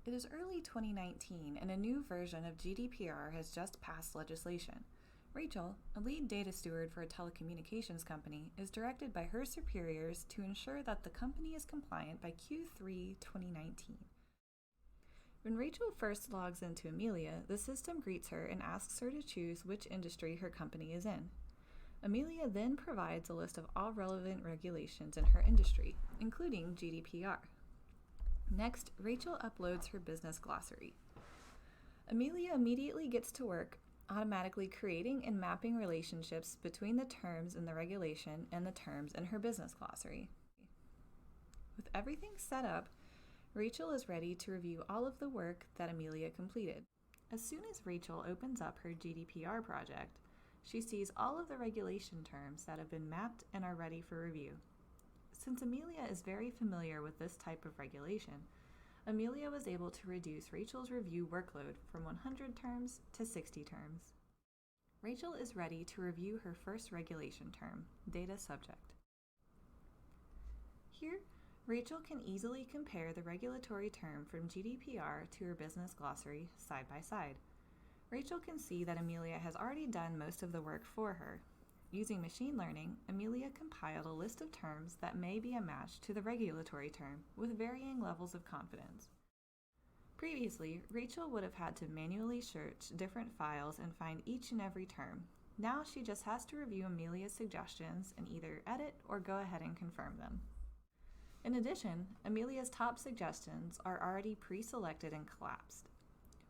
It is early 2019 and a new version of GDPR has just passed legislation. Rachel, a lead data steward for a telecommunications company, is directed by her superiors to ensure that the company is compliant by Q3 2019. When Rachel first logs into Amelia, the system greets her and asks her to choose which industry her company is in. Amelia then provides a list of all relevant regulations in her industry, including GDPR. Next, Rachel uploads her business glossary. Amelia immediately gets to work automatically creating and mapping relationships between the terms in the regulation and the terms in her business glossary. With everything set up, Rachel is ready to review all of the work that Amelia completed. As soon as Rachel opens up her GDPR project, she sees all of the regulation terms that have been mapped and are ready for review. Since Amelia is very familiar with this type of regulation, Amelia was able to reduce Rachel's review workload from 100 terms to 60 terms. Rachel is ready to review her first regulation term, data subject. Here, Rachel can easily compare the regulatory term from GDPR to her business glossary side by side. Rachel can see that Amelia has already done most of the work for her. Using machine learning, Amelia compiled a list of terms that may be a match to the regulatory term with varying levels of confidence. Previously, Rachel would have had to manually search different files and find each and every term. Now she just has to review Amelia's suggestions and either edit or go ahead and confirm them. In addition, Amelia's top suggestions are already pre-selected and collapsed.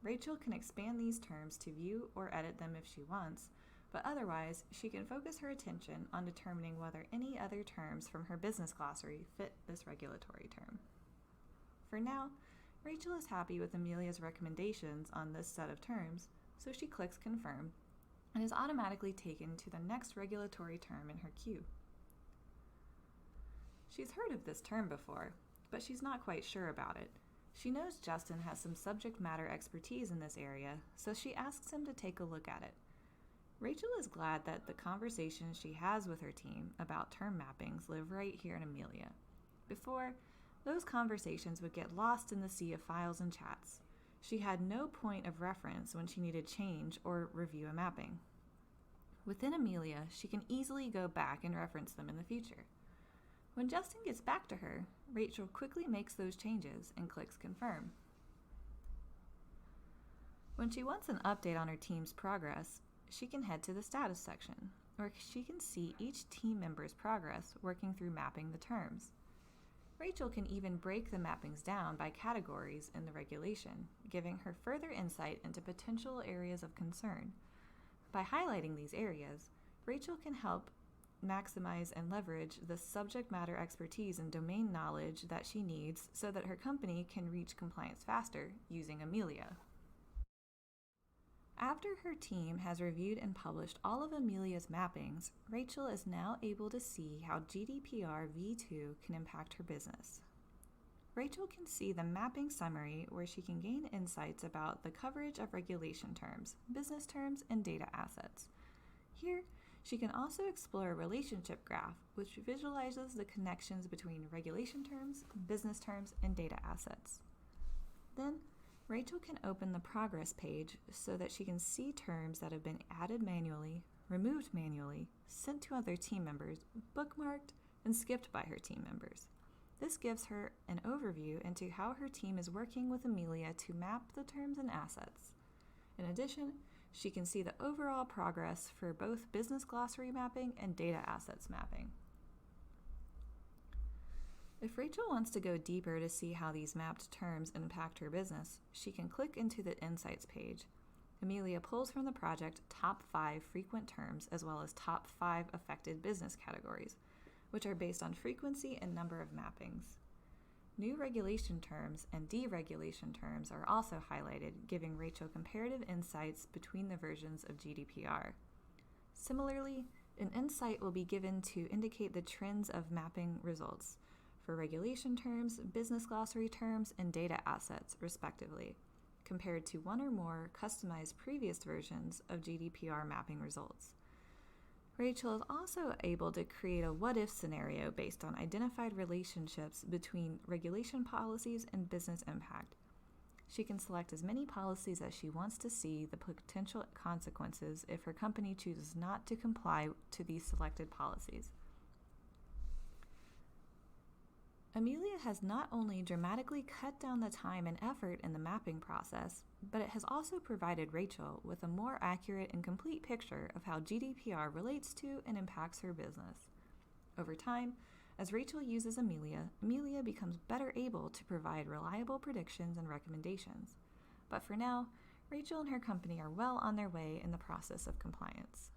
Rachel can expand these terms to view or edit them if she wants, but otherwise, she can focus her attention on determining whether any other terms from her business glossary fit this regulatory term. For now, Rachel is happy with Amelia's recommendations on this set of terms, so she clicks Confirm and is automatically taken to the next regulatory term in her queue. She's heard of this term before, but she's not quite sure about it. She knows Justin has some subject matter expertise in this area, so she asks him to take a look at it. Rachel is glad that the conversations she has with her team about term mappings live right here in Amelia. Before, those conversations would get lost in the sea of files and chats. She had no point of reference when she needed change or review a mapping. Within Amelia, she can easily go back and reference them in the future. When Justin gets back to her, Rachel quickly makes those changes and clicks Confirm. When she wants an update on her team's progress, she can head to the status section, where she can see each team member's progress working through mapping the terms. Rachel can even break the mappings down by categories in the regulation, giving her further insight into potential areas of concern. By highlighting these areas, Rachel can help maximize and leverage the subject matter expertise and domain knowledge that she needs so that her company can reach compliance faster using Amelia. After her team has reviewed and published all of Amelia's mappings, Rachel is now able to see how GDPR v2 can impact her business. Rachel can see the mapping summary where she can gain insights about the coverage of regulation terms, business terms, and data assets. Here, she can also explore a relationship graph which visualizes the connections between regulation terms, business terms, and data assets. Then, Rachel can open the progress page so that she can see terms that have been added manually, removed manually, sent to other team members, bookmarked, and skipped by her team members. This gives her an overview into how her team is working with Amelia to map the terms and assets. In addition, she can see the overall progress for both business glossary mapping and data assets mapping. If Rachel wants to go deeper to see how these mapped terms impact her business, she can click into the Insights page. Amelia pulls from the project top 5 frequent terms as well as top 5 affected business categories, which are based on frequency and number of mappings. New regulation terms and deregulation terms are also highlighted, giving Rachel comparative insights between the versions of GDPR. Similarly, an insight will be given to indicate the trends of mapping results for regulation terms, business glossary terms, and data assets, respectively, compared to one or more customized previous versions of GDPR mapping results. Rachel is also able to create a what-if scenario based on identified relationships between regulation policies and business impact. She can select as many policies as she wants to see the potential consequences if her company chooses not to comply to these selected policies. Amelia has not only dramatically cut down the time and effort in the mapping process, but it has also provided Rachel with a more accurate and complete picture of how GDPR relates to and impacts her business. Over time, as Rachel uses Amelia becomes better able to provide reliable predictions and recommendations. But for now, Rachel and her company are well on their way in the process of compliance.